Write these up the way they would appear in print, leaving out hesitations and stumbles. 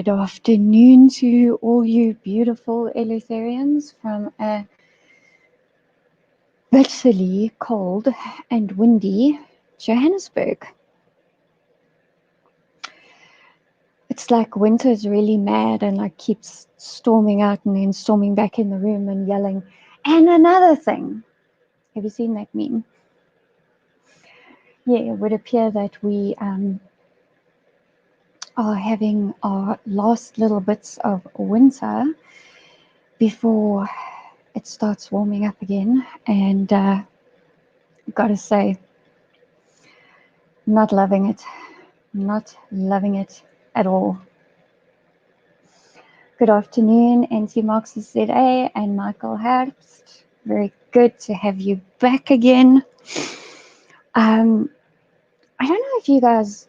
Good afternoon to all you beautiful Eleutherians from a bitterly cold and windy Johannesburg. It's like winter's really mad and like keeps storming out and then storming back in the room and yelling, and another thing. Have you seen that meme? Yeah, it would appear that we are having our last little bits of winter before it starts warming up again, and gotta say, not loving it at all. Good afternoon, NT Marxist ZA and Michael Herbst. Very good to have you back again. I don't know if you guys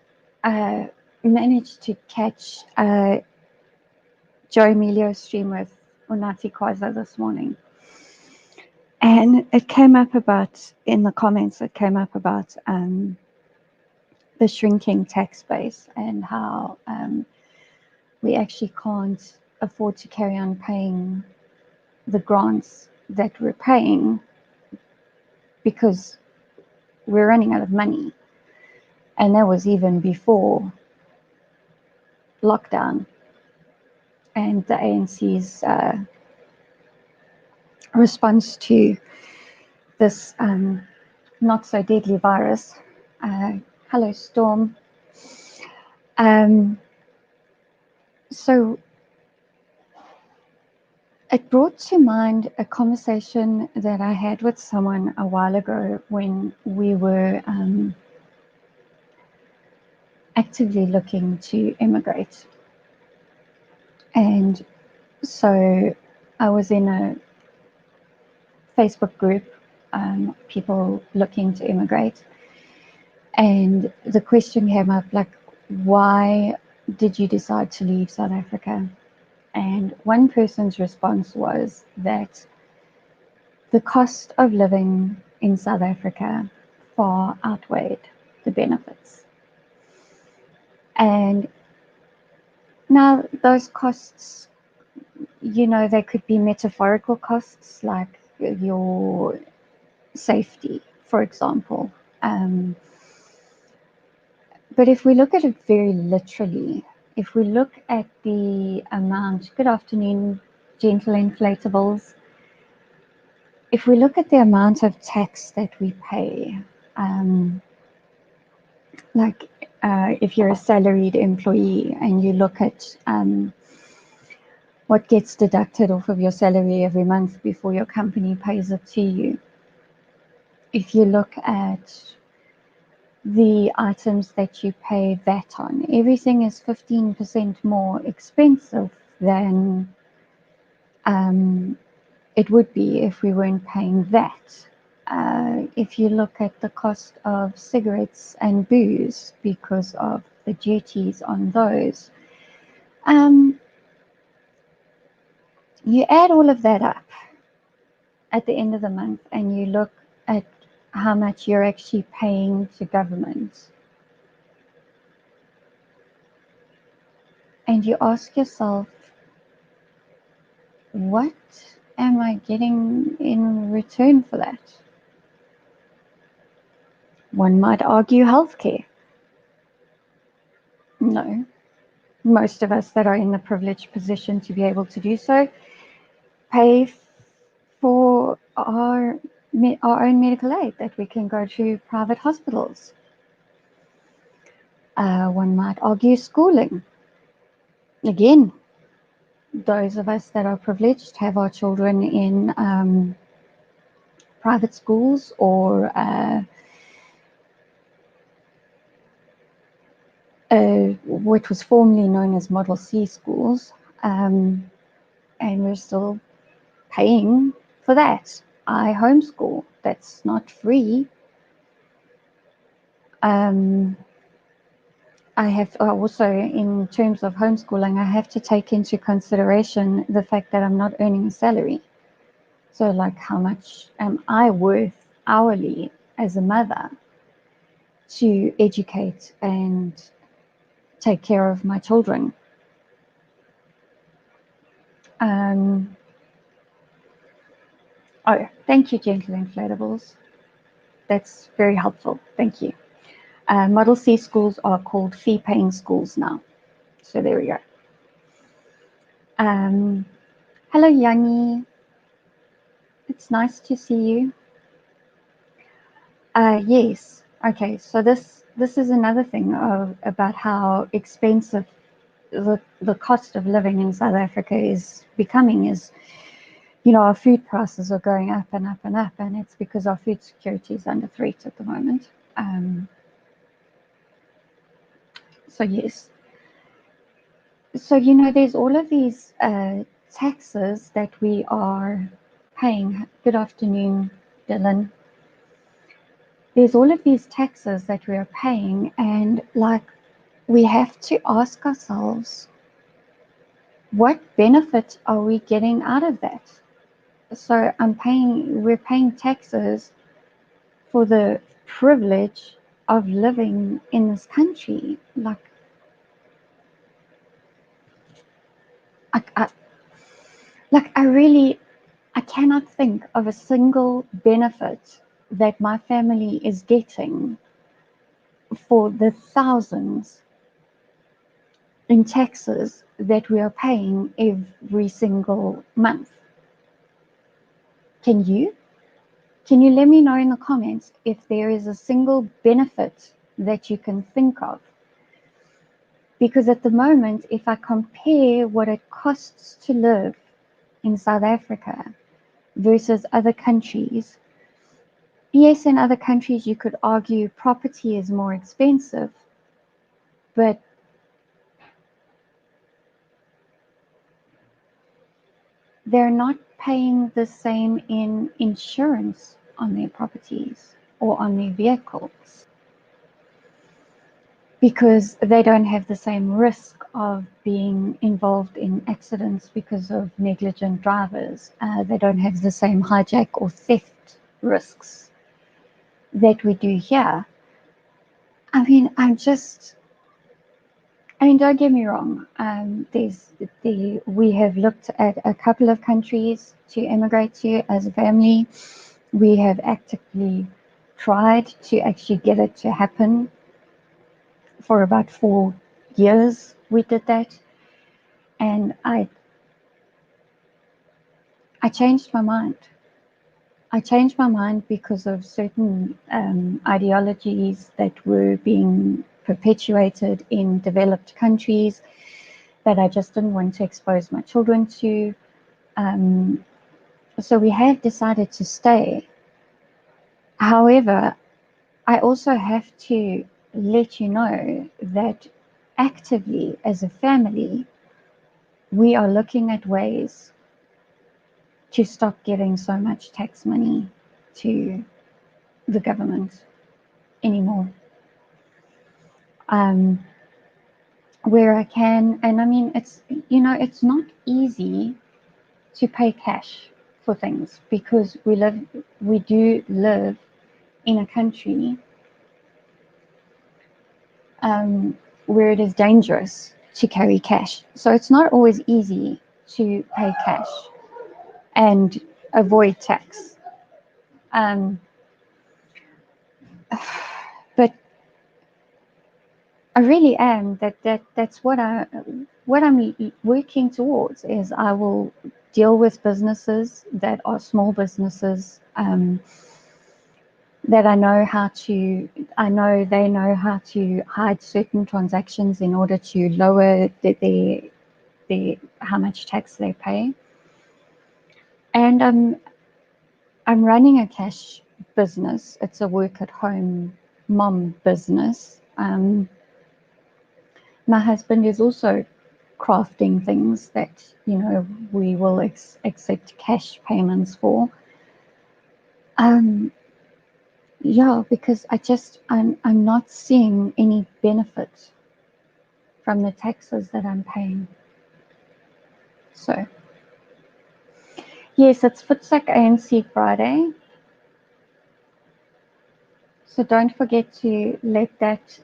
managed to catch Joe Emilio's stream with Unati Kwaza this morning. And it came up about, in the comments, it came up about the shrinking tax base and how we actually can't afford to carry on paying the grants that we're paying because we're running out of money. And that was even before lockdown and the ANC's response to this not so deadly virus. Hello, Storm. So it brought to mind a conversation that I had with someone a while ago when we were actively looking to immigrate. And so I was in a Facebook group, people looking to immigrate. And the question came up, like, why did you decide to leave South Africa? And one person's response was that the cost of living in South Africa far outweighed the benefits. And now those costs, you know, they could be metaphorical costs, like your safety, for example. But if we look at it very literally, if we look at the amount, good afternoon, gentle inflatables. If we look at the amount of tax that we pay, if you're a salaried employee and you look at what gets deducted off of your salary every month before your company pays it to you. If you look at the items that you pay VAT on, everything is 15% more expensive than it would be if we weren't paying VAT. If you look at the cost of cigarettes and booze because of the duties on those, you add all of that up at the end of the month and you look at how much you're actually paying to government. And you ask yourself, what am I getting in return for that? One might argue healthcare. No. Most of us that are in the privileged position to be able to do so pay for our own medical aid, that we can go to private hospitals. One might argue schooling. Again, those of us that are privileged have our children in private schools or what was formerly known as Model C schools, and we're still paying for that. I homeschool. That's not free. I have also, in terms of homeschooling, I have to take into consideration the fact that I'm not earning a salary. So, like, how much am I worth hourly as a mother to educate and take care of my children? Oh, thank you, Gentle Inflatables. That's very helpful. Thank you. Model C schools are called fee-paying schools now. So there we go. Hello, Yanni. It's nice to see you. Yes. Okay. So this is another thing about how expensive the cost of living in South Africa is becoming. Is, you know, our food prices are going up and up and up, and it's because our food security is under threat at the moment. So yes. So, you know, there's all of these taxes that we are paying. Good afternoon, Dylan. There's all of these taxes that we are paying, and like we have to ask ourselves, what benefit are we getting out of that? So we're paying taxes for the privilege of living in this country. Like, I cannot think of a single benefit that my family is getting for the thousands in taxes that we are paying every single month. Can you? Can you let me know in the comments if there is a single benefit that you can think of? Because at the moment, if I compare what it costs to live in South Africa versus other countries, yes, in other countries you could argue property is more expensive, but they're not paying the same in insurance on their properties or on their vehicles because they don't have the same risk of being involved in accidents because of negligent drivers. They don't have the same hijack or theft risks that we do here. I mean, don't get me wrong. We have looked at a couple of countries to immigrate to as a family. We have actively tried to actually get it to happen. For about 4 years, we did that, and I changed my mind. I changed my mind because of certain ideologies that were being perpetuated in developed countries that I just didn't want to expose my children to. So we have decided to stay. However, I also have to let you know that actively as a family, we are looking at ways to stop giving so much tax money to the government anymore. Where I can, and I mean, it's not easy to pay cash for things because we do live in a country where it is dangerous to carry cash. So it's not always easy to pay cash and avoid tax. But I really am that's what I'm working towards is I will deal with businesses that are small businesses that I know they know how to hide certain transactions in order to lower their how much tax they pay. And I'm running a cash business. It's a work at home mom business. My husband is also crafting things that, you know, we will accept cash payments for. Yeah, because I'm not seeing any benefit from the taxes that I'm paying. So, yes, it's Futsak ANC Friday. So don't forget to let that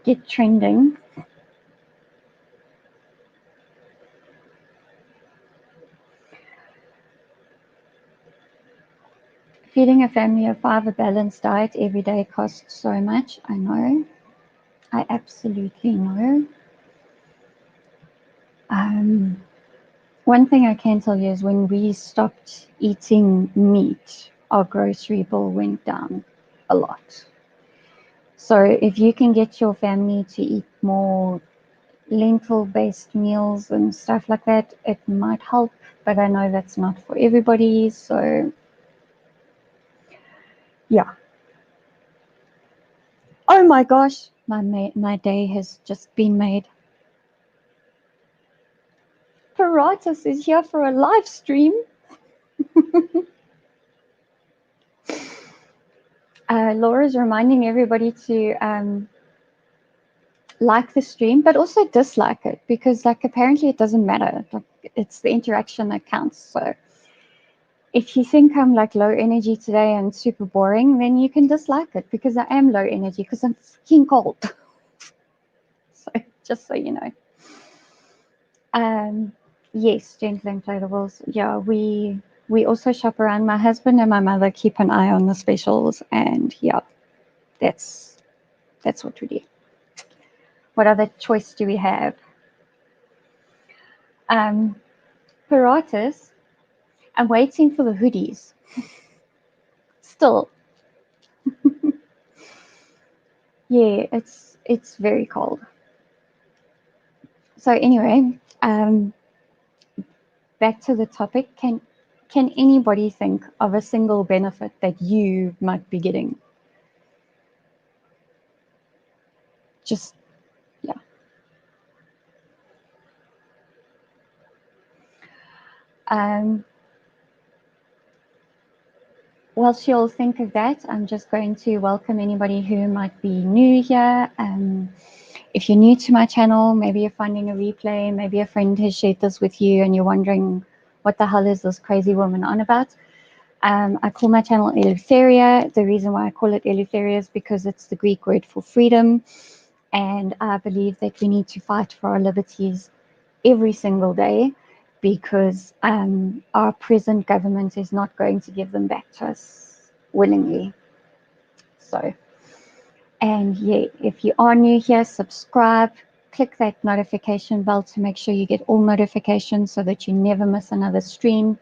get trending. Feeding a family of 5 a balanced diet every day costs so much. I know. I absolutely know. One thing I can tell you is when we stopped eating meat, our grocery bill went down a lot. So if you can get your family to eat more lentil-based meals and stuff like that, it might help, but I know that's not for everybody, so yeah. Oh my gosh, my day has just been made. Paratus is here for a live stream. Laura's reminding everybody to like the stream, but also dislike it, because like apparently it doesn't matter. Like, it's the interaction that counts. So if you think I'm like low energy today and super boring, then you can dislike it, because I am low energy because I'm fucking cold. So just so you know. Yes, gentle inflatables. Yeah, we also shop around. My husband and my mother keep an eye on the specials, and yeah, that's what we do. What other choice do we have? Paratus. I'm waiting for the hoodies. Still. Yeah, it's very cold. So anyway, back to the topic. Can anybody think of a single benefit that you might be getting? Just, yeah. Whilst you'll think of that, I'm just going to welcome anybody who might be new here. If you're new to my channel, maybe you're finding a replay, maybe a friend has shared this with you and you're wondering, what the hell is this crazy woman on about? I call my channel Eleutheria. The reason why I call it Eleutheria is because it's the Greek word for freedom. And I believe that we need to fight for our liberties every single day, because our present government is not going to give them back to us willingly. So, and yeah, if you are new here, subscribe, click that notification bell to make sure you get all notifications so that you never miss another stream.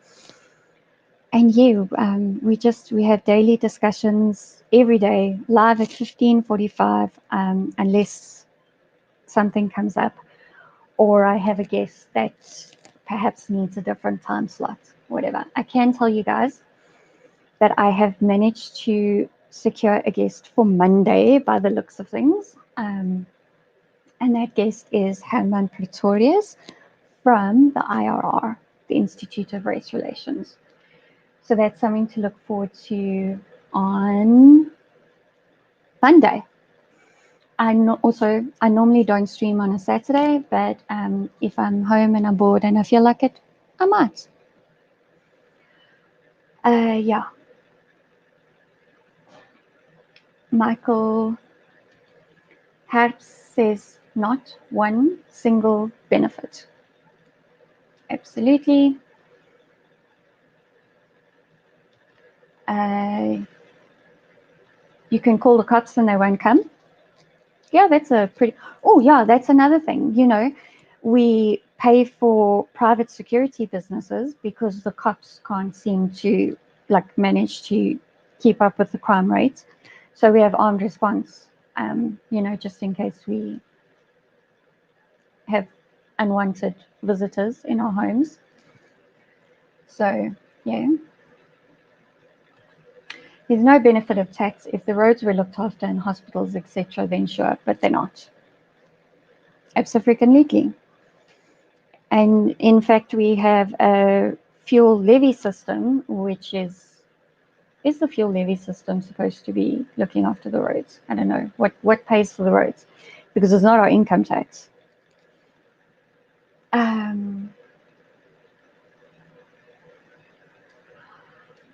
And yeah, we have daily discussions every day, live at 15:45, unless something comes up, or I have a guest that perhaps needs a different time slot, whatever. I can tell you guys that I have managed to secure a guest for Monday by the looks of things. And that guest is Herman Pretorius from the IRR, the Institute of Race Relations. So that's something to look forward to on Monday. I normally don't stream on a Saturday, but if I'm home and I'm bored and I feel like it, I might. Yeah. Michael Harps says not one single benefit. Absolutely. You can call the cops and they won't come. Yeah, that's a pretty. Oh, yeah, that's another thing. You know, we pay for private security businesses because the cops can't seem to manage to keep up with the crime rate. So we have armed response, you know, just in case we have unwanted visitors in our homes. So, yeah. There's no benefit of tax if the roads were looked after and hospitals, etc., then sure, but they're not. Absolutely. And in fact, we have a fuel levy system, which is the fuel levy system supposed to be looking after the roads? I don't know. What pays for the roads? Because it's not our income tax.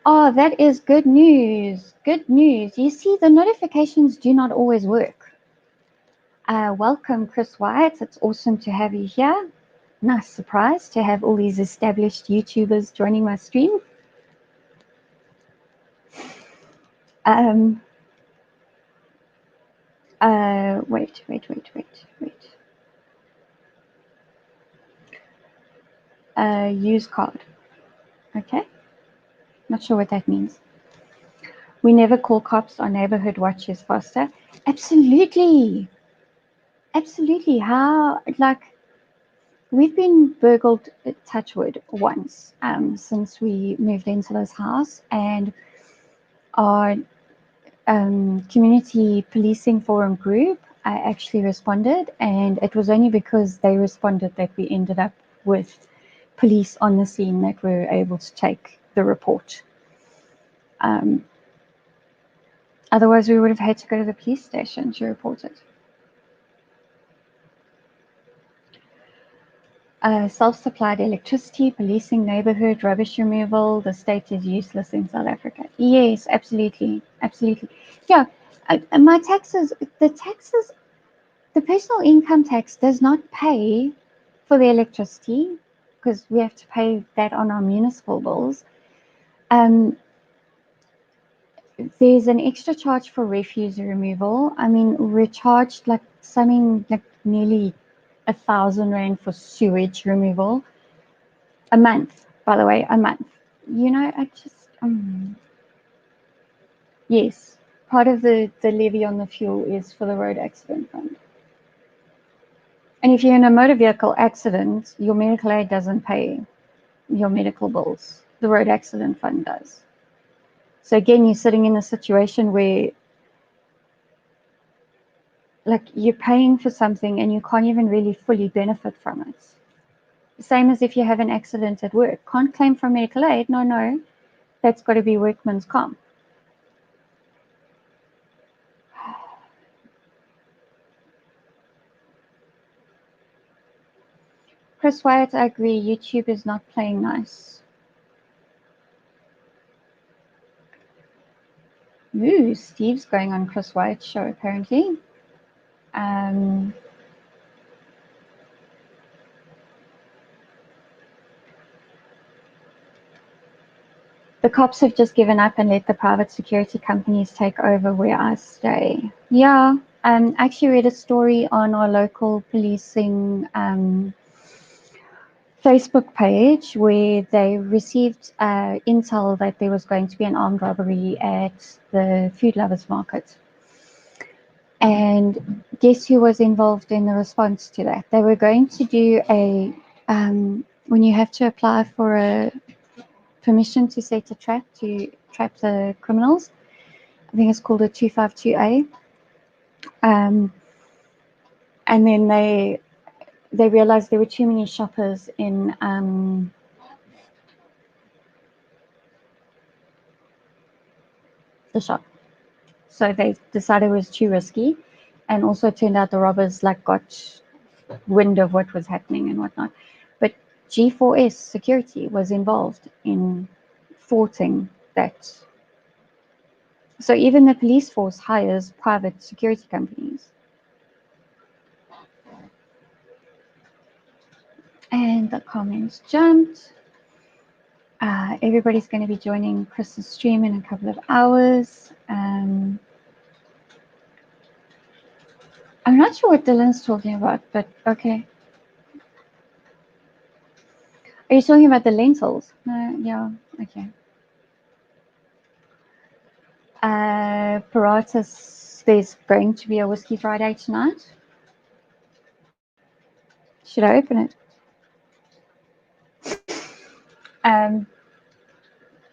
Oh, that is good news. Good news. You see, the notifications do not always work. Welcome, Chris Wyatt. It's awesome to have you here. Nice surprise to have all these established YouTubers joining my stream. Wait. Use card. Okay. Not sure what that means. We never call cops. Our neighborhood watch is faster. Absolutely. Absolutely. How, like, we've been burgled at Touchwood once since we moved into this house, and our community policing forum group actually responded, and it was only because they responded that we ended up with police on the scene that we were able to take the report. Otherwise, we would have had to go to the police station to report it. Self-supplied electricity, policing neighborhood, rubbish removal. The state is useless in South Africa. Yes, absolutely. Absolutely. Yeah, my taxes, the personal income tax does not pay for the electricity because we have to pay that on our municipal bills. There's an extra charge for refuse removal. I mean, we're charged like something like nearly 1,000 rand for sewage removal a month. By the way, a month. You know, I just yes. Part of the levy on the fuel is for the road accident fund. And if you're in a motor vehicle accident, your medical aid doesn't pay your medical bills. The road accident fund does. So again, you're sitting in a situation where like you're paying for something and you can't even really fully benefit from it. Same as if you have an accident at work. Can't claim from medical aid. No. That's got to be workman's comp. Chris Wyatt, I agree. YouTube is not playing nice. Ooh, Steve's going on Chris Wyatt's show apparently. The cops have just given up and let the private security companies take over where I stay. Yeah, I actually read a story on our local policing Facebook page where they received intel that there was going to be an armed robbery at the Food Lovers Market. And guess who was involved in the response to that? They were going to do a, when you have to apply for a permission to set a trap to trap the criminals, I think it's called a 252A. And then they realized there were too many shoppers in the shop. So they decided it was too risky. And also it turned out the robbers like got wind of what was happening and whatnot. But G4S security was involved in thwarting that. So even the police force hires private security companies. And the comments jumped. Everybody's going to be joining Chris's stream in a couple of hours. I'm not sure what Dylan's talking about, but okay. Are you talking about the lentils? No, yeah, okay. Paratus, there's going to be a Whiskey Friday tonight. Should I open it?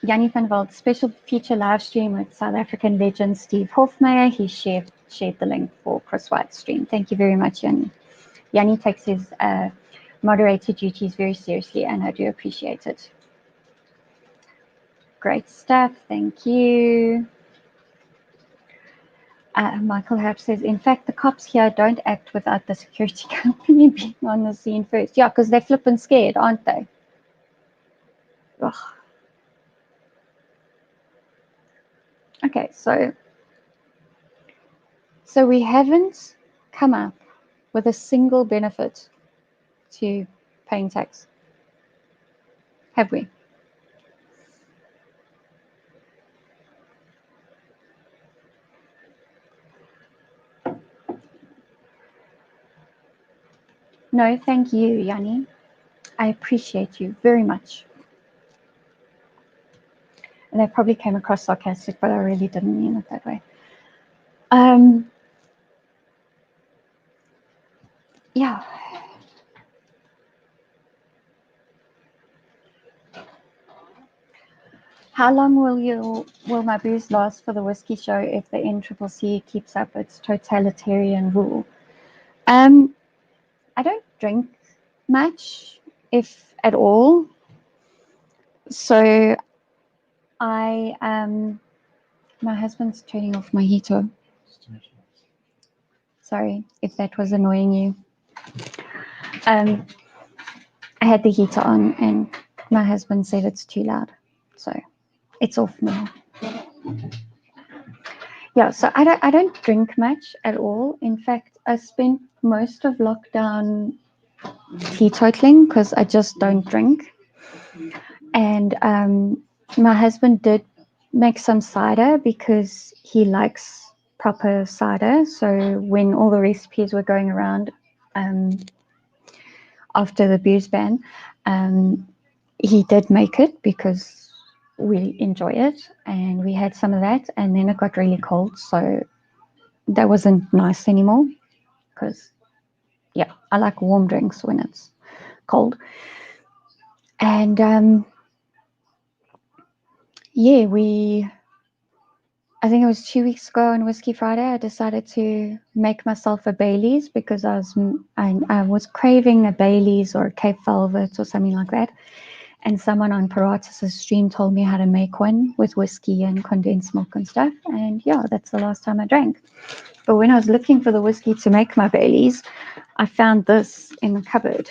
Jannie van Walt, special feature live stream with South African legend Steve Hofmeyer. He shared the link for Chris White's stream. Thank you very much, Jannie. Jannie takes his moderator duties very seriously, and I do appreciate it. Great stuff. Thank you. Michael Harp says, in fact, the cops here don't act without the security company being on the scene first. Yeah, because they're flipping scared, aren't they? Ugh. Okay, so we haven't come up with a single benefit to paying tax, have we? No, thank you, Yanni. I appreciate you very much. And that probably came across sarcastic, but I really didn't mean it that way. Yeah. How long will my booze last for the whiskey show if the NCCC keeps up its totalitarian rule? I don't drink much, if at all. So my husband's turning off my heater. Sorry if that was annoying you. I had the heater on and my husband said it's too loud. So it's off now. Yeah, so I don't drink much at all. In fact, I spent most of lockdown teetotaling because I just don't drink. And my husband did make some cider because he likes proper cider. So when all the recipes were going around after the booze ban, he did make it because we enjoy it, and we had some of that, and then it got really cold, so that wasn't nice anymore because yeah, I like warm drinks when it's cold. And yeah, I think it was 2 weeks ago on Whiskey Friday, I decided to make myself a Baileys because I was craving a Baileys or a Cape Velvet or something like that. And someone on Paratus' stream told me how to make one with whiskey and condensed milk and stuff. And yeah, that's the last time I drank. But when I was looking for the whiskey to make my Baileys, I found this in the cupboard.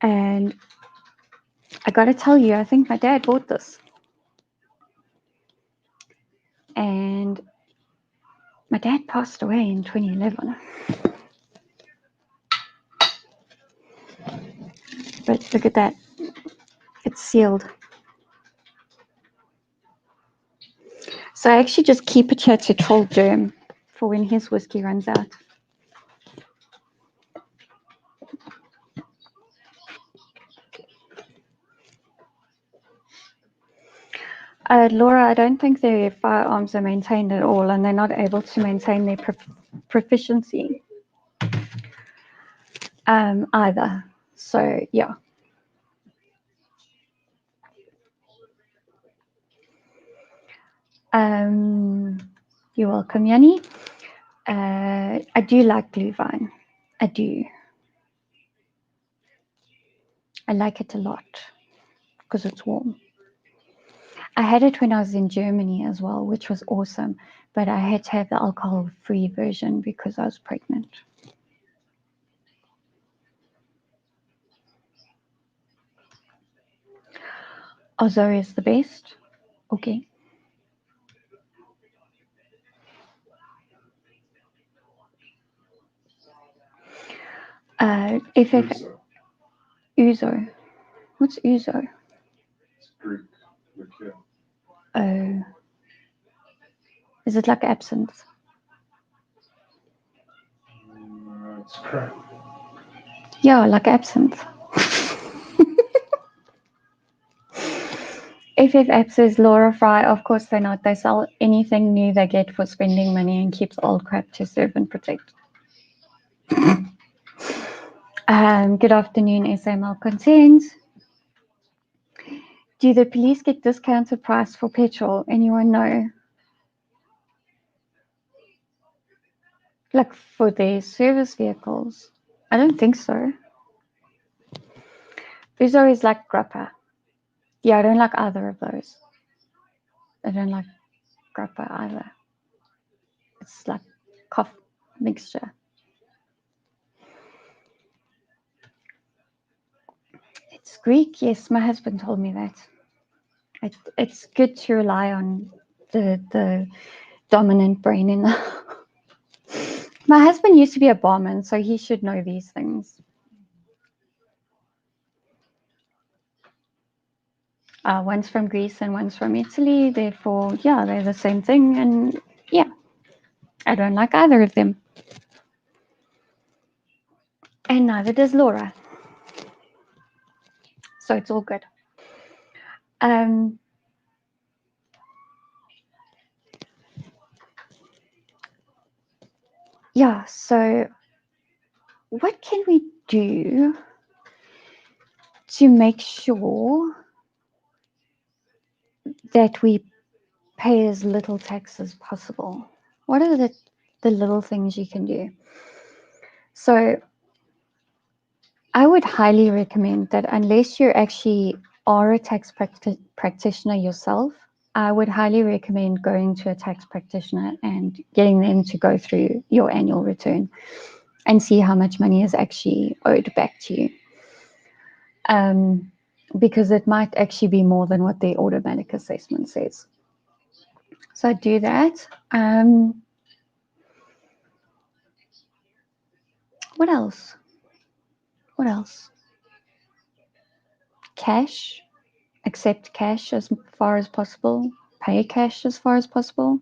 And I got to tell you, I think my dad bought this. And my dad passed away in 2011. But look at that. It's sealed. So I actually just keep it here to troll Germ for when his whiskey runs out. Laura, I don't think their firearms are maintained at all, and they're not able to maintain their proficiency either. So, yeah. You're welcome, Yanni. I do like Glühwein. I do. I like it a lot because it's warm. I had it when I was in Germany as well, which was awesome. But I had to have the alcohol-free version because I was pregnant. Ozori is the best. Okay. FF Uzo. What's Uzo? It's Greek liqueur. Oh. Is it like absinthe? It's crap. Yeah, like absinthe. FF Apps says Laura Fry, of course they're not. They sell anything new they get for spending money and keeps old crap to serve and protect. Good afternoon, SA Content. Do the police get discounted price for petrol? Anyone know? Like for their service vehicles? I don't think so. Uzo is like grappa. Yeah, I don't like either of those. I don't like grappa either. It's like cough mixture. It's Greek, yes. My husband told me that. It's good to rely on the dominant brain in the. My husband used to be a barman, so he should know these things. One's from Greece and one's from Italy. Therefore, yeah, they're the same thing. And yeah. I don't like either of them. And neither does Laura. So it's all good. Yeah, so what can we do to make sure that we pay as little tax as possible? What are the little things you can do? So I would highly recommend that unless you actually are a tax practitioner yourself, I would highly recommend going to a tax practitioner and getting them to go through your annual return and see how much money is actually owed back to you. Because it might actually be more than what the automatic assessment says. So do that. What else? What else? Cash. Accept cash as far as possible. Pay cash as far as possible.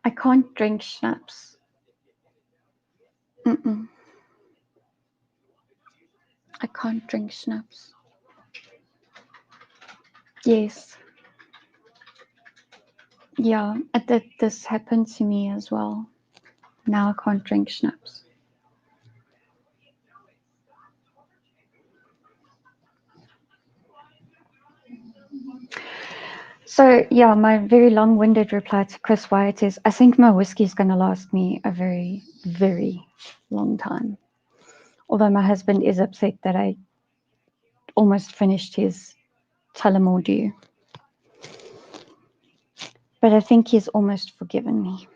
I can't drink schnapps. Mm-mm. I can't drink schnapps. Yes. Yeah, this happened to me as well. Now I can't drink schnapps. So yeah, my very long-winded reply to Chris Wyatt is, I think my whiskey is going to last me a very, very long time. Although my husband is upset that I almost finished his Tullamore Dew. But I think he's almost forgiven me.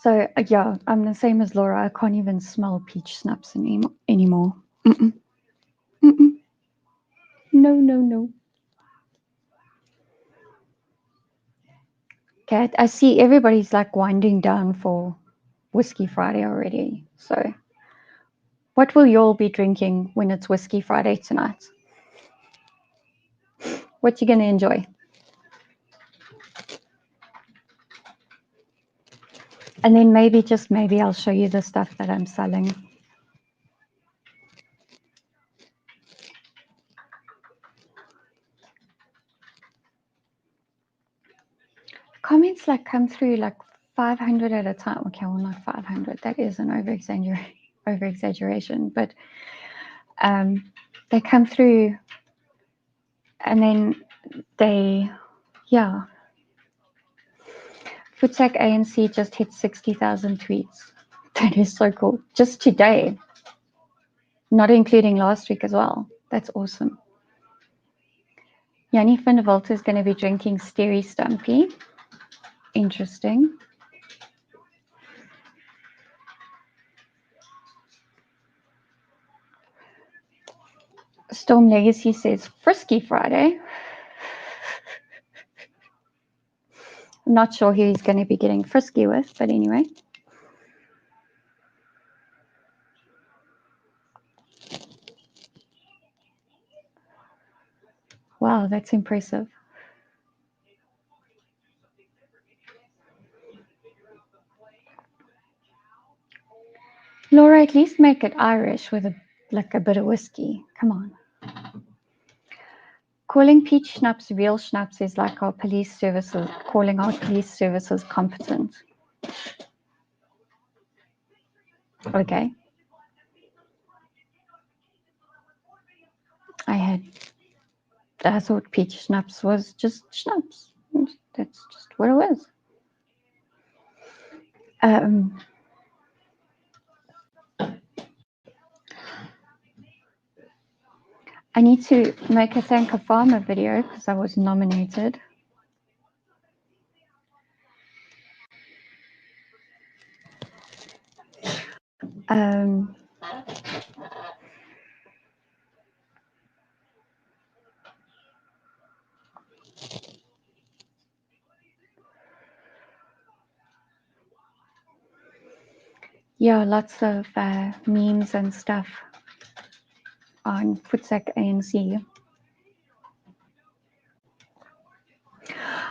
So yeah, I'm the same as Laura. I can't even smell peach schnapps anymore. Mm-mm. Mm-mm. No, no, no. Okay, I see everybody's like winding down for Whiskey Friday already. So what will you all be drinking when it's Whiskey Friday tonight? What you going to enjoy? And then maybe, just maybe, I'll show you the stuff that I'm selling. Comments like come through like 500 at a time. Okay, well, not 500. That is an over-exaggeration. But they come through and then they, yeah. Foodsack ANC just hit 60,000 tweets. That is so cool. Just today, not including last week as well. That's awesome. Yanni van der Walt is going to be drinking Sterry Stumpy. Interesting. Storm Legacy says Frisky Friday. I'm not sure who he's going to be getting frisky with, but anyway. Wow, that's impressive. Laura, at least make it Irish with a bit of whiskey. Come on. Calling peach schnapps real schnapps is like our police services, calling our police services competent. Okay. I thought peach schnapps was just schnapps. That's just what it was. I need to make a Thank a Farmer video because I was nominated. Yeah, lots of memes and stuff on Futsak ANC.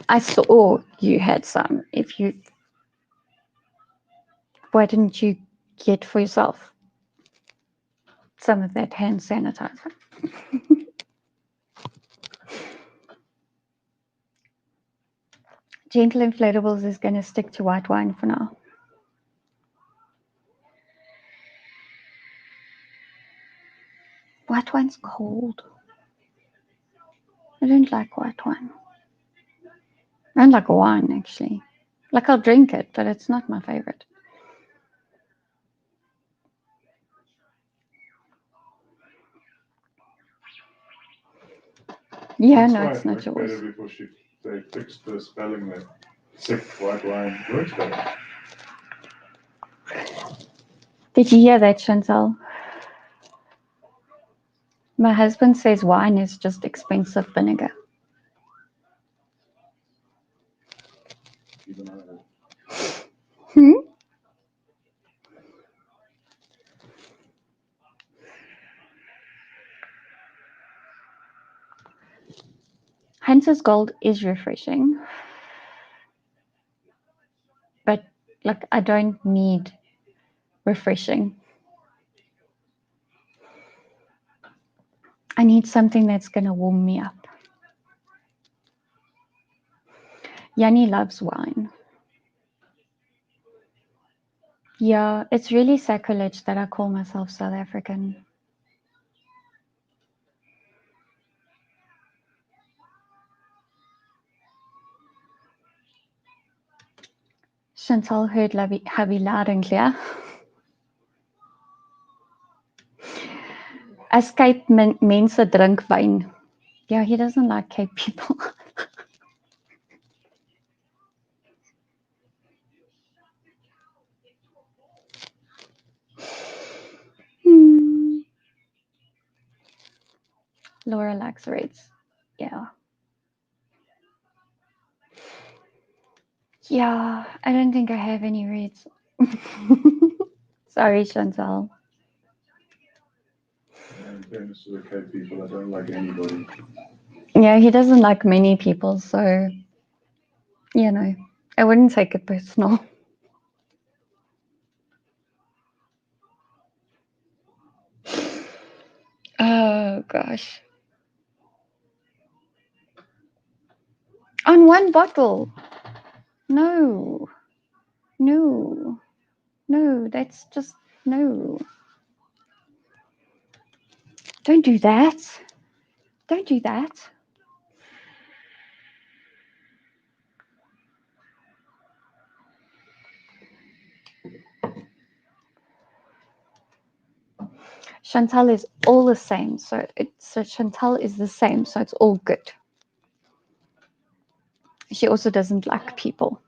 I saw you had some. Why didn't you get for yourself some of that hand sanitizer? Gentle Inflatables is going to stick to white wine for now. White wine's cold. I don't like white wine. I don't like wine, actually. Like, I'll drink it, but it's not my favorite. Yeah, no, it's not yours. Before they fixed the spelling there. Sick white wine works better. Did you hear that, Chantal? My husband says wine is just expensive vinegar. Even I heard. Hunter's Gold is refreshing. But, like, I don't need refreshing. I need something that's going to warm me up. Yanni loves wine. Yeah, it's really sacrilege that I call myself South African. Chantal heard hubby loud and clear. As Cape mense drink wyn. Yeah, he doesn't like Cape people. Laura likes reds. Yeah. Yeah, I don't think I have any reds. Sorry, Chantal. In fairness to the Cape people, I don't like anybody. Yeah, he doesn't like many people, so, you know, I wouldn't take it personal. Oh, gosh. On one bottle. No. No. No, that's just, no. Don't do that. Don't do that. Chantal is all the same. So Chantal is the same. So it's all good. She also doesn't like people.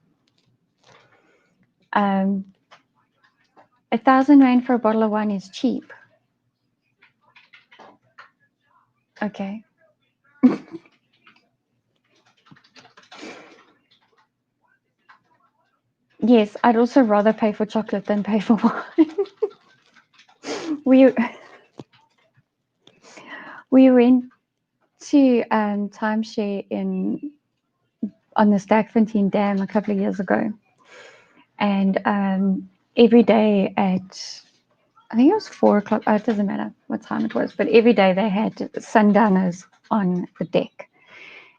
1,000 rand for a bottle of wine is cheap. Okay. Yes, I'd also rather pay for chocolate than pay for wine. we went to timeshare on the Sterkfontein Dam a couple of years ago, and every day at, I think it was 4:00. It doesn't matter what time it was, but every day they had sundowners on the deck,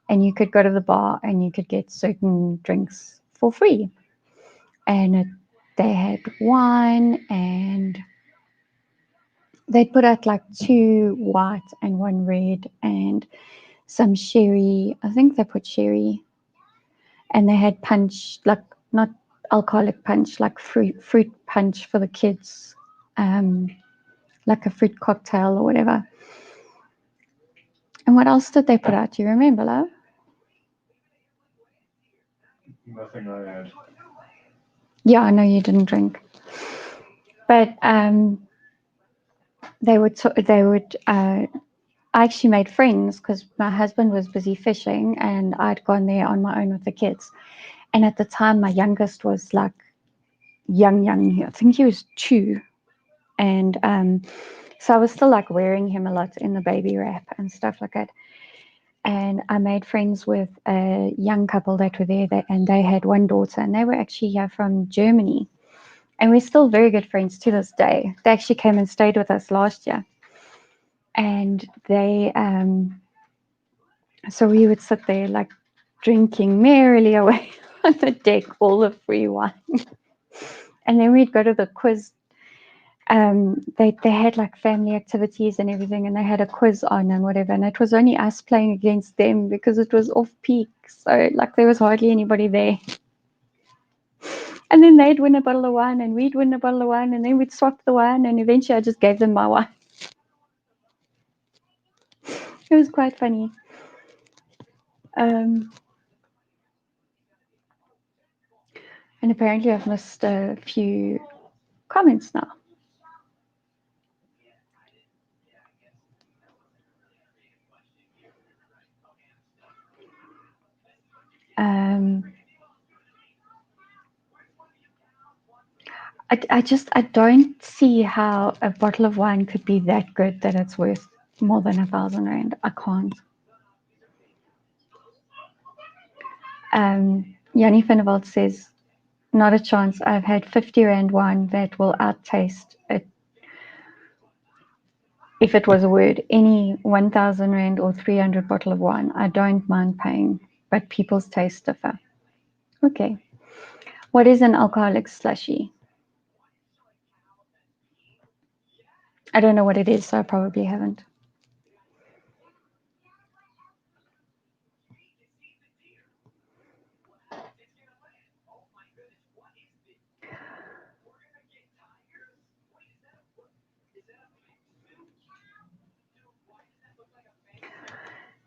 and you could go to the bar and you could get certain drinks for free. And they had wine, and they put out like 2 white and 1 red, and some sherry. I think they put sherry, and they had punch, like not alcoholic punch, like fruit punch for the kids, like a fruit cocktail or whatever. And what else did they put out? Do you remember, love? Nothing I had. Yeah, I know you didn't drink. But I actually made friends because my husband was busy fishing and I'd gone there on my own with the kids. And at the time, my youngest was like young. I think he was 2. And so I was still like wearing him a lot in the baby wrap and stuff like that. And I made friends with a young couple that were there, and they had one daughter, and they were actually here from Germany. And we're still very good friends to this day. They actually came and stayed with us last year. And they, so we would sit there like drinking merrily away on the deck, all the free wine. And then we'd go to the quiz. They had like family activities and everything, and they had a quiz on and whatever. And it was only us playing against them because it was off peak. So like there was hardly anybody there. And then they'd win a bottle of wine and we'd win a bottle of wine, and then we'd swap the wine, and eventually I just gave them my wine. It was quite funny. And apparently I've missed a few comments now. I don't see how a bottle of wine could be that good that it's worth more than 1,000 rand. I can't. Yanni Finneveld says, not a chance. I've had 50 rand wine that will outtaste it. If it was a word, any 1,000 rand or 300 bottle of wine, I don't mind paying, but people's taste differ. Okay. What is an alcoholic slushy? I don't know what it is, so I probably haven't.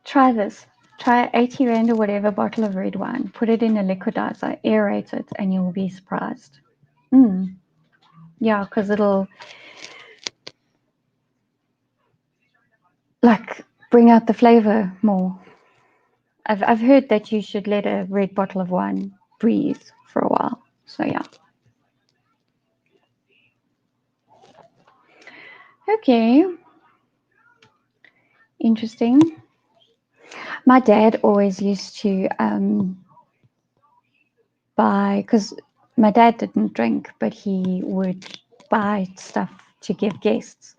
Try this. Try 80 rand or whatever bottle of red wine. Put it in a liquidizer, aerate it, and you will be surprised. Yeah, because it'll like bring out the flavor more. I've heard that you should let a red bottle of wine breathe for a while. So yeah. Okay. Interesting. My dad always used to buy, because my dad didn't drink, but he would buy stuff to give guests.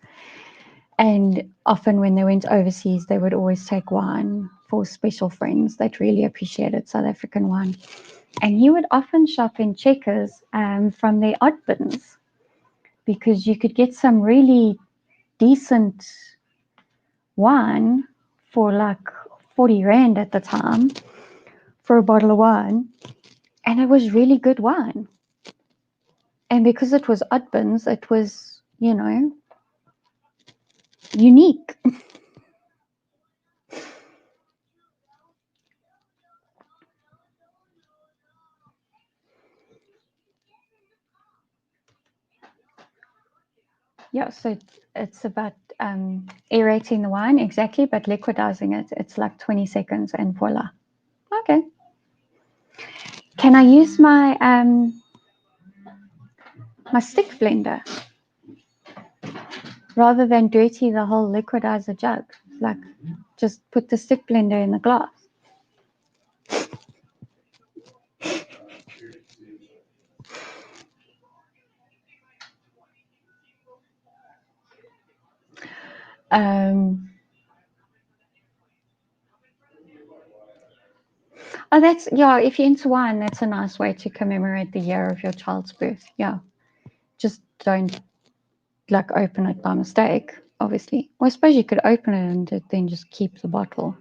And often when they went overseas, they would always take wine for special friends that really appreciated South African wine. And he would often shop in Checkers from their odd bins, because you could get some really decent wine for like 40 rand at the time for a bottle of wine. And it was really good wine. And because it was odd bins, it was, unique. Yeah, so it's about aerating the wine, exactly, but liquidizing it. It's like 20 seconds and voila. Okay. Can I use my my stick blender rather than dirty the whole liquidizer jug? Like, just put the stick blender in the glass. Oh, that's, yeah, if you're into wine, that's a nice way to commemorate the year of your child's birth. Yeah. Just don't like open it by mistake, obviously. Or I suppose you could open it and then just keep the bottle.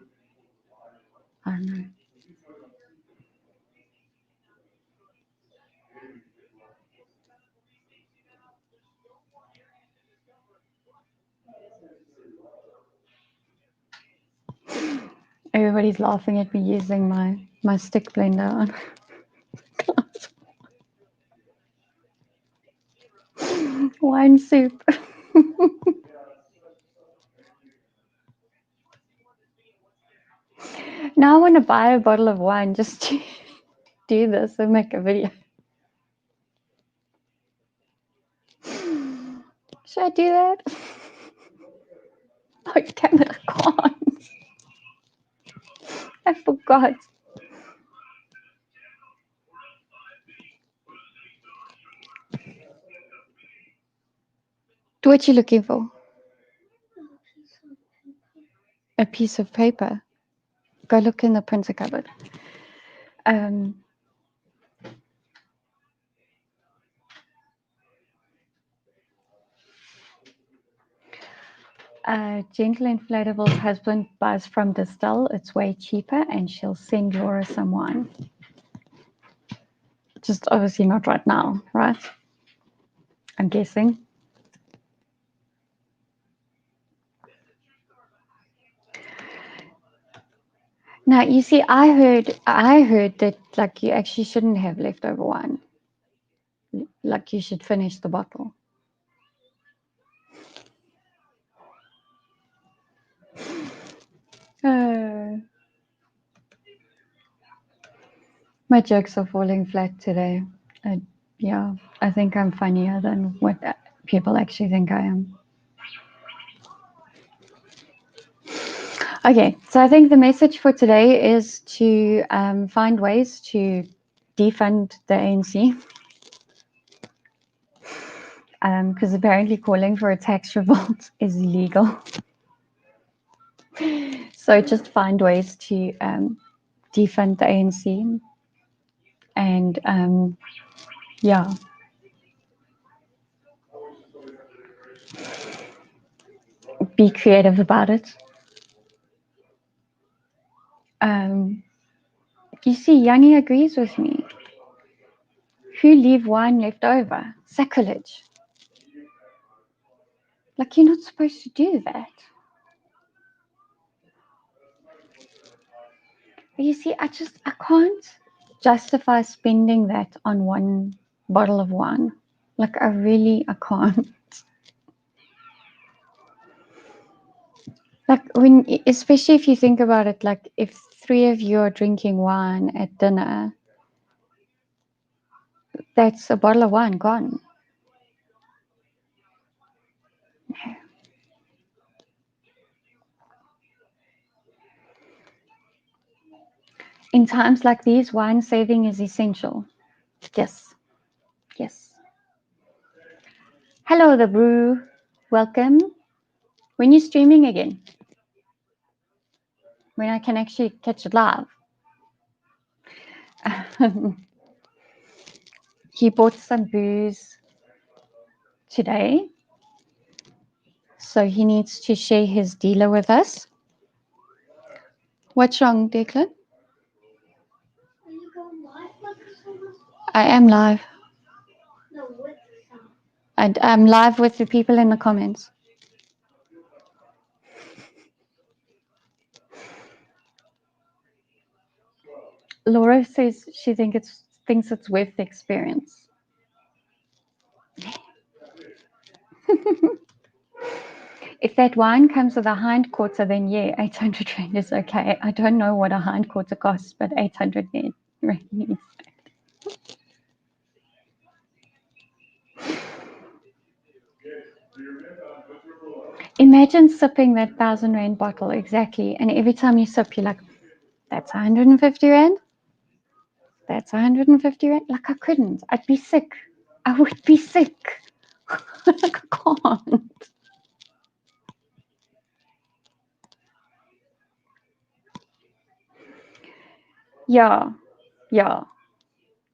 I don't know. Everybody's laughing at me using my stick blender on glass. Wine soup. Now I want to buy a bottle of wine just to do this and make a video. Should I do that? Oh, damn it, I can't. I forgot. What you looking for? A piece of paper. Go look in the printer cupboard. Gentle Inflatables husband buys from Distill. It's way cheaper, and she'll send Laura some wine. Just obviously not right now, right? I'm guessing. Now you see, I heard that like you actually shouldn't have leftover wine. Like you should finish the bottle. My jokes are falling flat today. Yeah, I think I'm funnier than what people actually think I am. Okay, so I think the message for today is to find ways to defund the ANC. Because apparently calling for a tax revolt is illegal. So just find ways to defund the ANC. And yeah. Be creative about it. You see, Yanni agrees with me. Who leave wine left over? Sacrilege. Like, you're not supposed to do that. But you see, I can't justify spending that on one bottle of wine. Like, I can't. Like, especially if you think about it, like, if 3 of you are drinking wine at dinner, that's a bottle of wine gone. In times like these, wine saving is essential. Yes. Yes. Hello, the brew. Welcome. When you're streaming again? When I can actually catch it live. He bought some booze today, so he needs to share his dealer with us. What's wrong, Declan? Are you going live with someone? I am live. No, with someone. And I'm live with the people in the comments. Laura says she thinks it's worth the experience. If that wine comes with a hind quarter, then yeah, 800 rand is okay. I don't know what a hind quarter costs, but 800 rand is. Imagine sipping that 1,000 rand bottle, exactly. And every time you sip, you're like, that's 150 rand. That's 150 rand. Like, I couldn't. I'd be sick. I would be sick. Like, I can't. Yeah.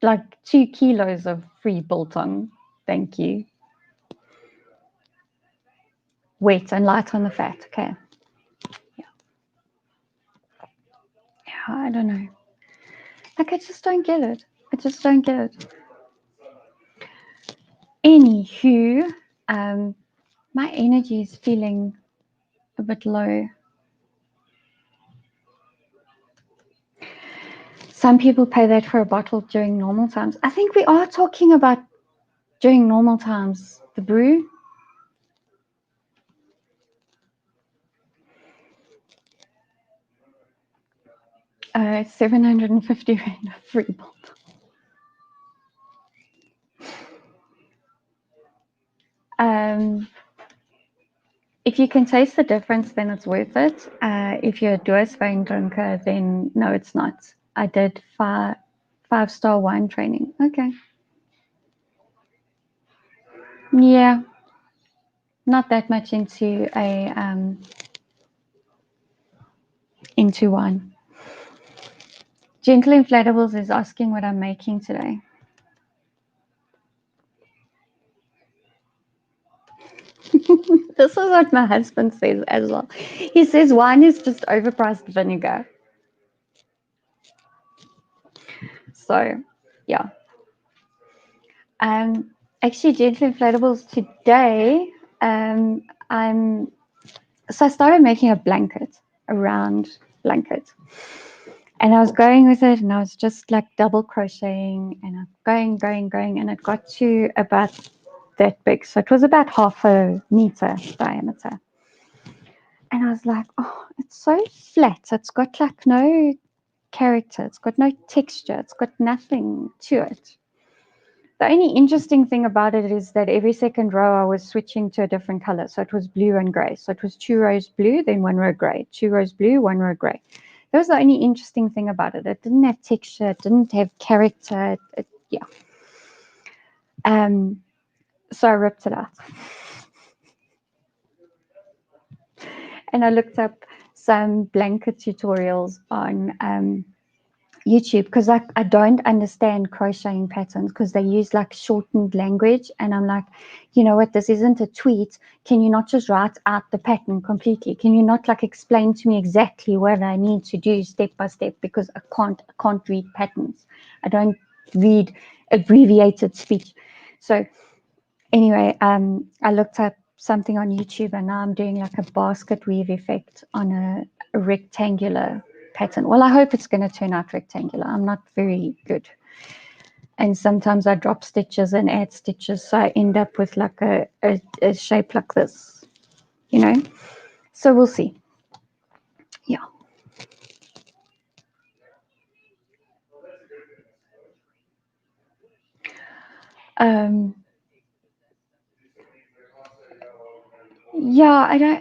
Like 2 kilos of free biltong. Thank you. Wet and light on the fat. Okay. Yeah, I don't know. Like, I just don't get it. Anywho, my energy is feeling a bit low. Some people pay that for a bottle during normal times. I think we are talking about during normal times The brew. It's 750 rand a free bottle. If you can taste the difference, then it's worth it. If you're a Duosvein drinker, then no, it's not. I did five-star wine training. Okay. Yeah. Not that much into wine. Gentle Inflatables is asking what I'm making today. This is what my husband says as well. He says wine is just overpriced vinegar. So, yeah. Actually, Gentle Inflatables today, so I started making a round blanket. And I was going with it, and I was just like double crocheting, and I'm going, and it got to about that big. So it was about 1/2 meter diameter. And I was like, oh, it's so flat. It's got like no character. It's got no texture. It's got nothing to it. The only interesting thing about it is that every second row I was switching to a different color. So it was blue and gray. So it was 2 rows blue, then 1 row gray. 2 rows blue, 1 row gray. That was the only interesting thing about it. It didn't have texture. It didn't have character. Yeah. So I ripped it out. And I looked up some blanket tutorials on YouTube because I don't understand crocheting patterns because they use like shortened language. And I'm like, you know what, this isn't a tweet. Can you not just write out the pattern completely? Can you not like explain to me exactly what I need to do step by step? Because I can't read patterns. I don't read abbreviated speech. So anyway, I looked up something on YouTube, and now I'm doing like a basket weave effect on a rectangular pattern. Well, I hope it's going to turn out rectangular. I'm not very good. And sometimes I drop stitches and add stitches, so I end up with like a shape like this, you know? So we'll see. Yeah.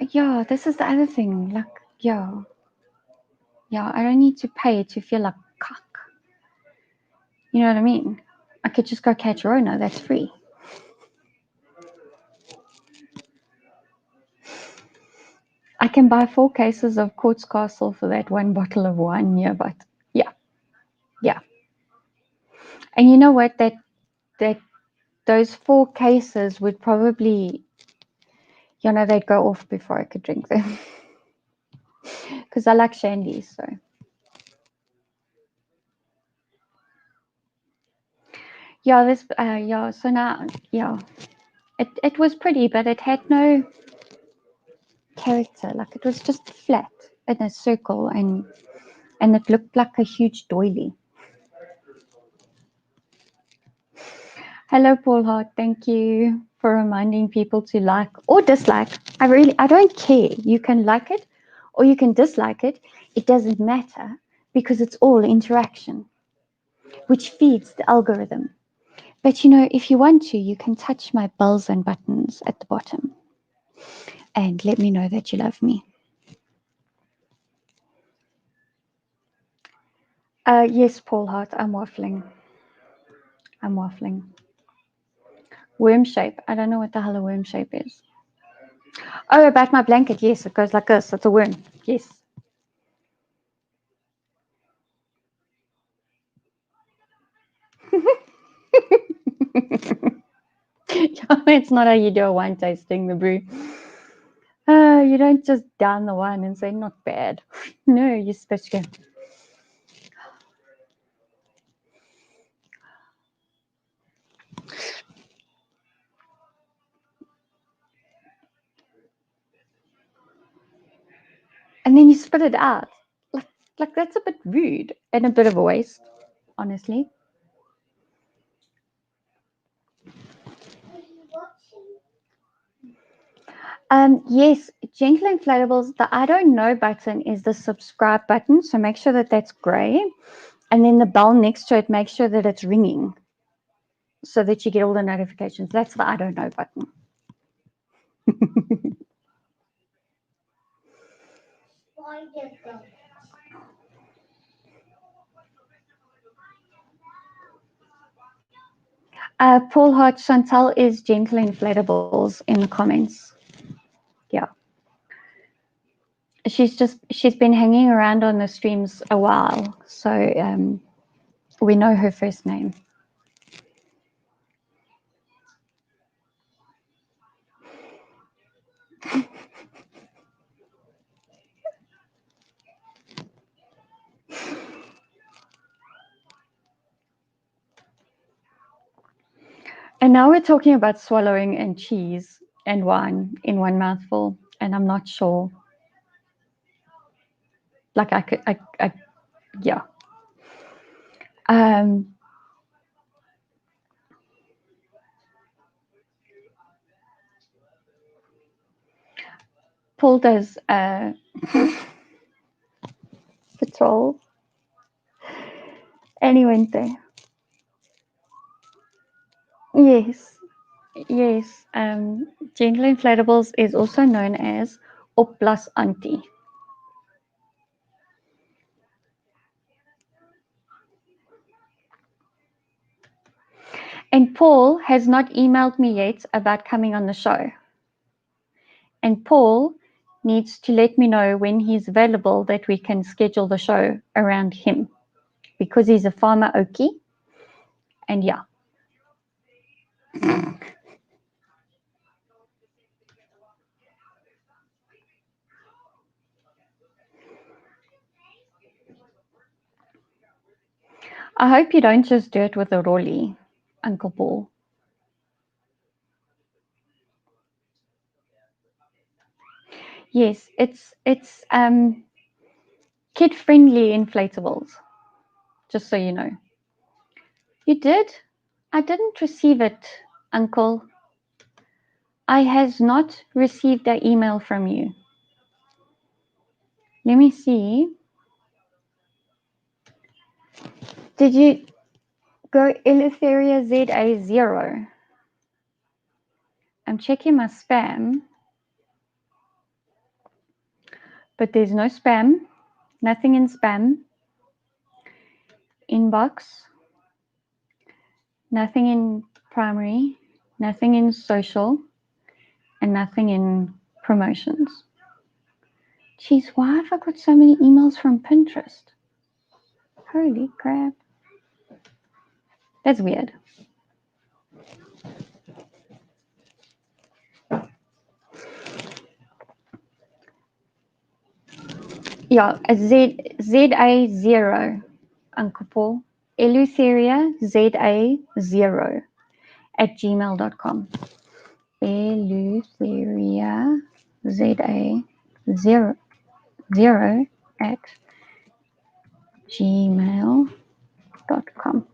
Yeah, this is the other thing. Like, yeah, I don't need to pay to feel like cock. You know what I mean? I could just go catch Rona. That's free. I can buy 4 cases of Quartz Castle for that 1 bottle of wine. Yeah, but yeah. And you know what? That those 4 cases would probably, they'd go off before I could drink them. Because I like shandy, so. Yeah, so now, it was pretty, but it had no character. Like, it was just flat in a circle, and it looked like a huge doily. Hello, Paul Hart. Thank you for reminding people to like or dislike. I don't care. You can like it or you can dislike it. It doesn't matter because it's all interaction, which feeds the algorithm. But if you want to, you can touch my bells and buttons at the bottom and let me know that you love me. Yes, Paul Hart, I'm waffling. Worm shape. I don't know what the hell a worm shape is. Oh, about my blanket. Yes, it goes like this. It's a worm. Yes. It's not how you do a wine tasting, the brew. You don't just down the wine and say, not bad. No, you're supposed to go. And then you spit it out. Like that's a bit rude and a bit of a waste, honestly. Are you watching? Yes, gentle inflatables. The I don't know button is the subscribe button, so make sure that that's gray, and then the bell next to it, make sure that it's ringing, so that you get all the notifications. That's the I don't know button. Why did go? Paul Hart Chantal is gentle inflatables in the comments. Yeah. She's been hanging around on the streams a while, so we know her first name. And now we're talking about swallowing and cheese and wine in one mouthful, and I'm not sure. Like yeah. Paul does patrol, and he went there. Yes, yes. Gentle inflatables is also known as op plus auntie. And Paul has not emailed me yet about coming on the show. And Paul needs to let me know when he's available that we can schedule the show around him, because he's a farmer okie. And yeah. I hope you don't just do it with a rolly, Uncle Paul. Yes, it's kid-friendly inflatables, just so you know. You did? I didn't receive it, Uncle. I has not received an email from you. Let me see. Did you go Eleutheria ZA0? I'm checking my spam, but there's no spam. Nothing in spam. Inbox. Nothing in primary. Nothing in social. And nothing in promotions. Geez, why have I got so many emails from Pinterest? Holy crap. That's weird. Yeah, ZA0, Uncle Paul. Eleutheria ZA0 at gmail.com. Eleutheria ZA0 at gmail.com.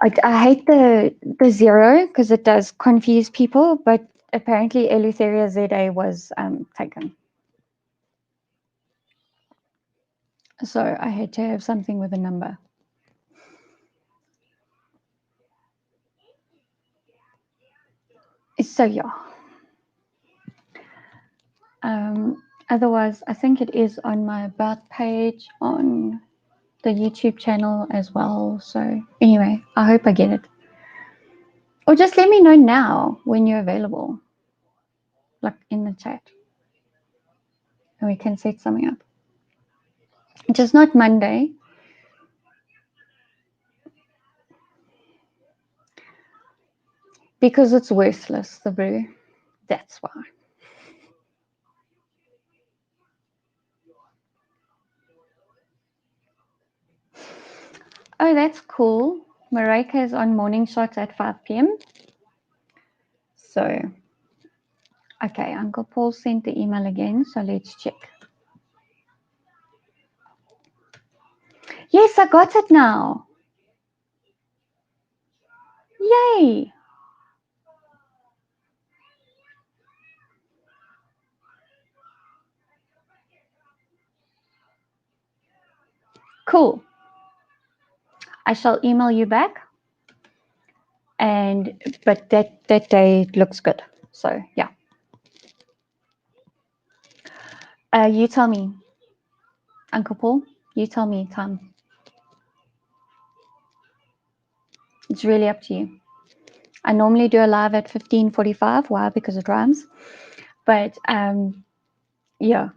I hate the zero because it does confuse people, but apparently Eleutheria ZA was taken. So I had to have something with a number. So yeah. Otherwise, I think it is on my about page on the YouTube channel as well. So anyway, I hope I get it. Or just let me know now when you're available, like in the chat, and we can set something up. Just not Monday. Because it's worthless, the brew. That's why. Oh, that's cool. Marika is on morning shots at 5 p.m. So, okay, Uncle Paul sent the email again, so let's check. Yes, I got it now. Yay. Cool. I shall email you back. But that day looks good. So yeah. You tell me, Uncle Paul. You tell me time. It's really up to you. I normally do a live at 15:45. Why? Because it rhymes. But yeah.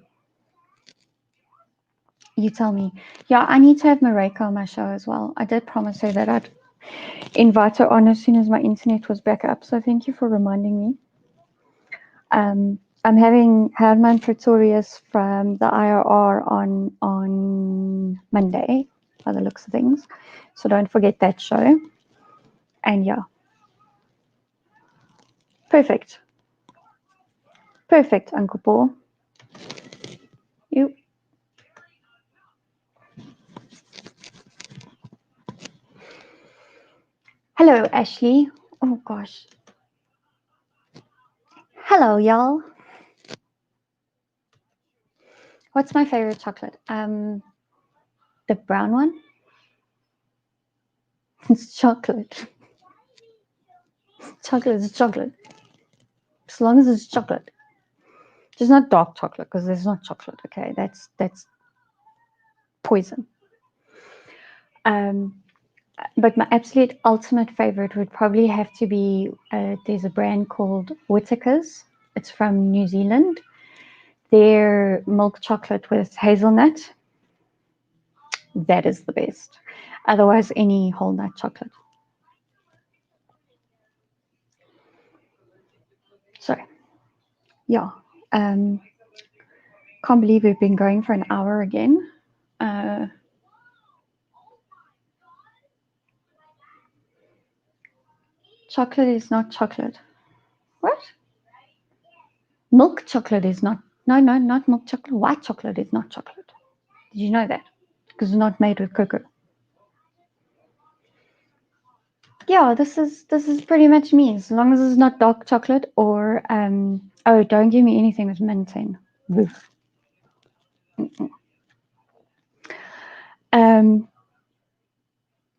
You tell me. Yeah, I need to have Mareka on my show as well. I did promise her that I'd invite her on as soon as my internet was back up. So thank you for reminding me. I'm having Herman Pretorius from the IRR on Monday, by the looks of things. So don't forget that show. And yeah. Perfect. Perfect, Uncle Paul. You. Hello, Ashley. Oh gosh. Hello, y'all. What's my favorite chocolate? The brown one. It's chocolate. Chocolate is chocolate. As long as it's chocolate. Just not dark chocolate, because there's not chocolate, okay? That's poison. But my absolute ultimate favorite would probably have to be, there's a brand called Whittaker's. It's from New Zealand. Their milk chocolate with hazelnut, that is the best. Otherwise, any whole nut chocolate. So, yeah. Can't believe we've been going for an hour again. Chocolate is not chocolate. What? Milk chocolate is not. No, not milk chocolate. White chocolate is not chocolate. Did you know that? Because it's not made with cocoa. Yeah, this is pretty much me. As long as it's not dark chocolate or oh, don't give me anything with mint in. Woof.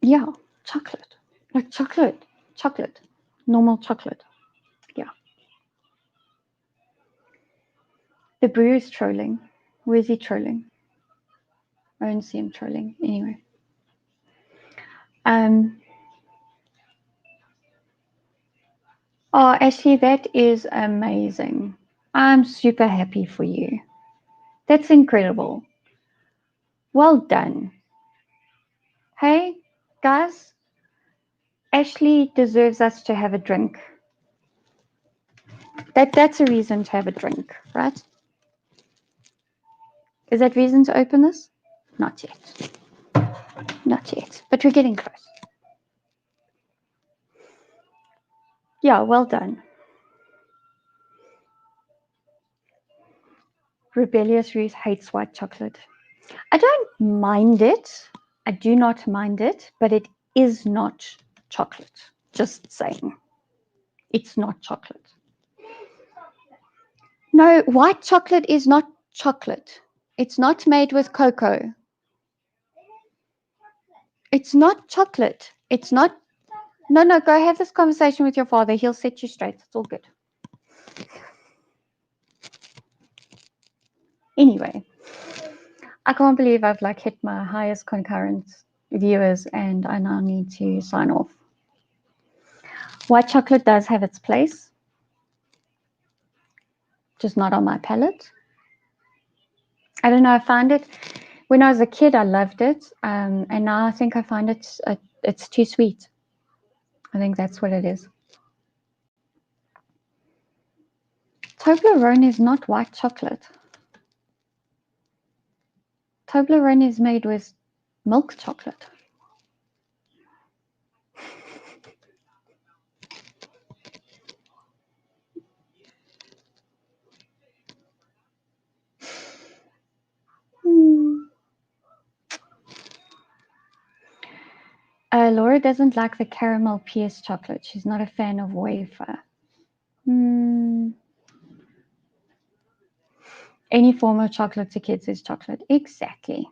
Yeah, chocolate. Like chocolate. Normal chocolate. Yeah. The brewer is trolling. Where is he trolling? I don't see him trolling. Anyway. Oh, Ashley, that is amazing. I'm super happy for you. That's incredible. Well done. Hey, guys, Ashley deserves us to have a drink. That's a reason to have a drink, right? Is that reason to open this? Not yet. Not yet, but we're getting close. Yeah, well done. Rebellious Ruth hates white chocolate. I don't mind it. I do not mind it, but it is not chocolate. Just saying. It's not chocolate. No, white chocolate is not chocolate. It's not made with cocoa. It's not chocolate. It's not. No, go have this conversation with your father. He'll set you straight. It's all good. Anyway, I can't believe I've like hit my highest concurrent viewers and I now need to sign off. White chocolate does have its place, just not on my palate. I don't know, I found it, when I was a kid, I loved it. And now I think I find it's too sweet. I think that's what it is. Toblerone is not white chocolate. Toblerone is made with milk chocolate. Laura doesn't like the caramel PS chocolate. She's not a fan of wafer. Any form of chocolate to kids is chocolate. Exactly.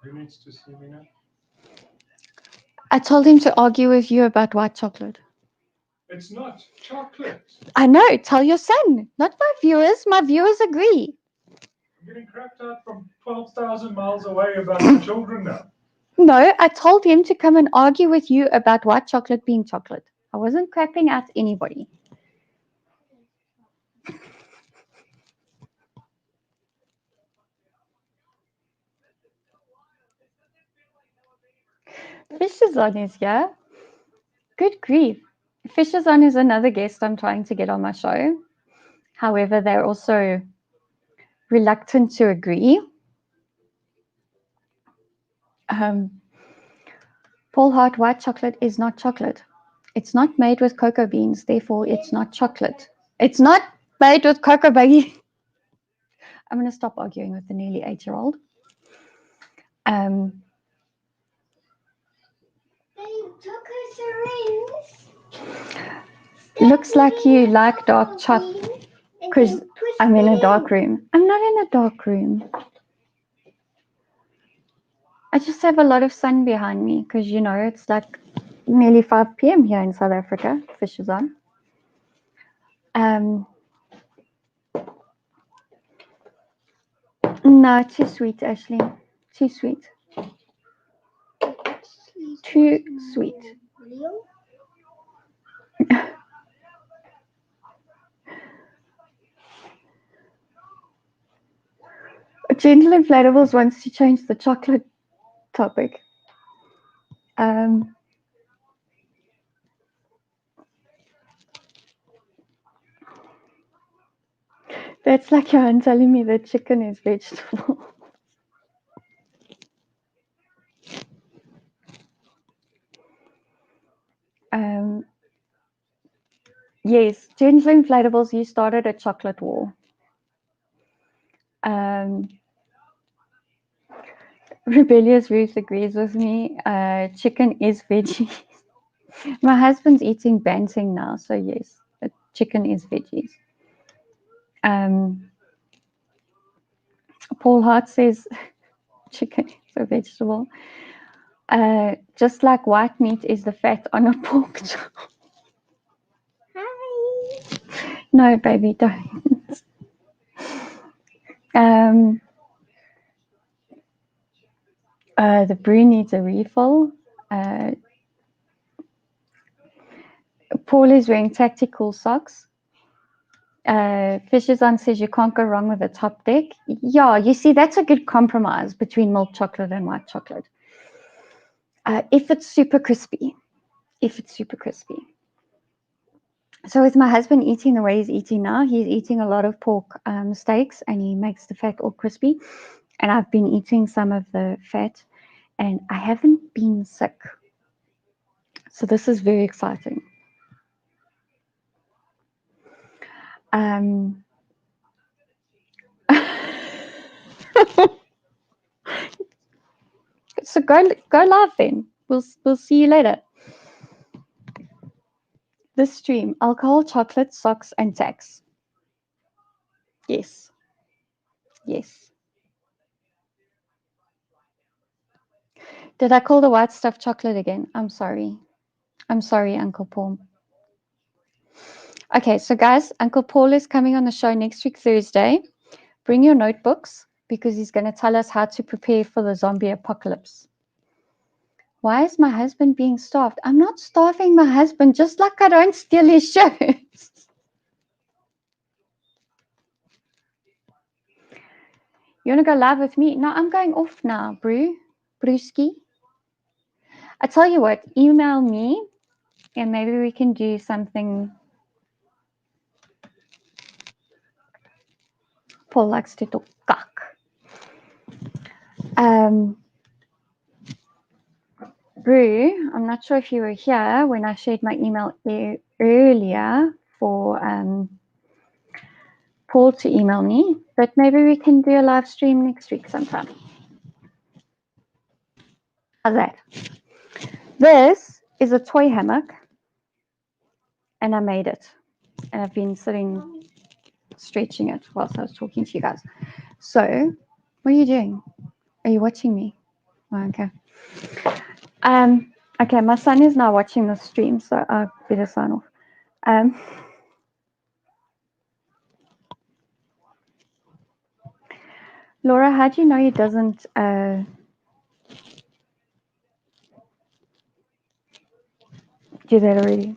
Who needs to see me now? I told him to argue with you about white chocolate. It's not chocolate. I know. Tell your son, not my viewers. My viewers agree. I'm getting crapped out from 12,000 miles away about my children now. No, I told him to come and argue with you about white chocolate being chocolate. I wasn't crapping out anybody. Fish is on is here. Good grief. Fish is on is another guest I'm trying to get on my show. However, they're also reluctant to agree. Paul Hart, white chocolate is not chocolate. It's not made with cocoa beans, therefore it's not chocolate. It's not made with cocoa beans. I'm going to stop arguing with the nearly 8-year-old. They took her syringe. Looks like you like dark chocolate because I'm in a dark room. I'm not in a dark room. I just have a lot of sun behind me because, you know, it's like nearly 5 p.m. here in South Africa. Fish is on. No, too sweet, Ashley. Too sweet. Too sweet. Gentle Inflatables wants to change the chocolate topic. That's like Johan telling me that chicken is vegetable. Yes, Gentle Inflatables, you started a chocolate war. Rebellious Ruth agrees with me. Chicken is veggies. My husband's eating banting now, so yes, chicken is veggies. Paul Hart says chicken is a vegetable. Just like white meat is the fat on a pork chop. Hi. No, baby, don't. The brew needs a refill. Paul is wearing tactical socks. Fisherson says you can't go wrong with a top deck. Yeah, you see, that's a good compromise between milk chocolate and white chocolate. If it's super crispy. So with my husband eating the way he's eating now, he's eating a lot of pork steaks and he makes the fat all crispy. And I've been eating some of the fat and I haven't been sick. So this is very exciting. So go live then. We'll see you later. This stream, alcohol, chocolate, socks, and tax. Yes. Did I call the white stuff chocolate again? I'm sorry, Uncle Paul. Okay, so guys, Uncle Paul is coming on the show next week, Thursday. Bring your notebooks because he's going to tell us how to prepare for the zombie apocalypse. Why is my husband being starved? I'm not starving my husband, just like I don't steal his shirts. You want to go live with me? No, I'm going off now, Brewski. I tell you what, email me and maybe we can do something. Paul likes to talk cock. Brew, I'm not sure if you were here when I shared my email earlier for Paul to email me, but maybe we can do a live stream next week sometime. How's that? This is a toy hammock and I made it. And I've been sitting stretching it whilst I was talking to you guys. So, what are you doing? Are you watching me? Okay. Okay, my son is now watching the stream, so I better sign off. Laura, how do you know he doesn't do that already?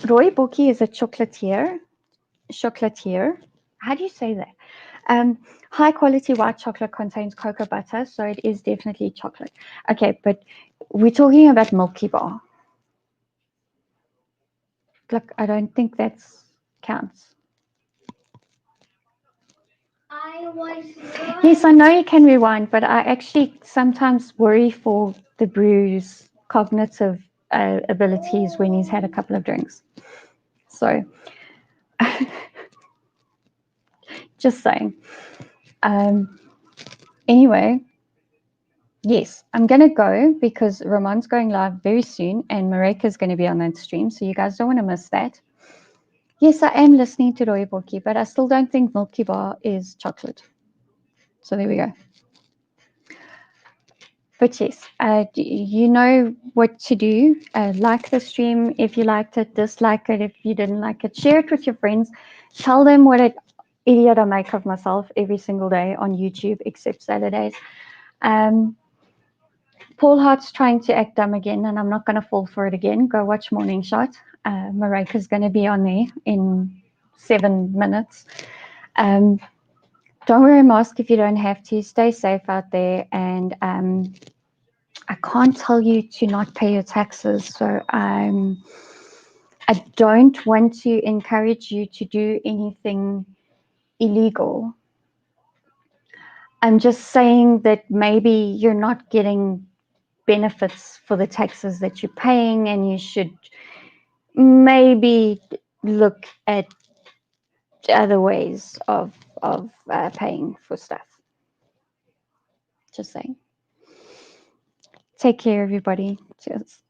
Roy Bookie is a chocolatier. Chocolatier. How do you say that? High quality white chocolate contains cocoa butter, so it is definitely chocolate. Okay, but we're talking about Milky Bar. Look, I don't think that counts. I was right. Yes, I know you can rewind, but I actually sometimes worry for the brew's cognitive abilities when he's had a couple of drinks. So, just saying. Anyway, yes, I'm going to go because Ramon's going live very soon and Mareka's going to be on that stream. So, you guys don't want to miss that. Yes, I am listening to Roy Borky, but I still don't think Milky Bar is chocolate. So, there we go. But yes, you know what to do. Like the stream if you liked it, dislike it if you didn't like it, share it with your friends. Tell them what an idiot I make of myself every single day on YouTube, except Saturdays. Paul Hart's trying to act dumb again, and I'm not going to fall for it again. Go watch Morning Shot. Mareka's going to be on there in 7 minutes. Don't wear a mask if you don't have to. Stay safe out there, and I can't tell you to not pay your taxes. So I don't want to encourage you to do anything illegal. I'm just saying that maybe you're not getting benefits for the taxes that you're paying, and you should maybe look at other ways of paying for stuff. Just saying. Take care, everybody. Cheers.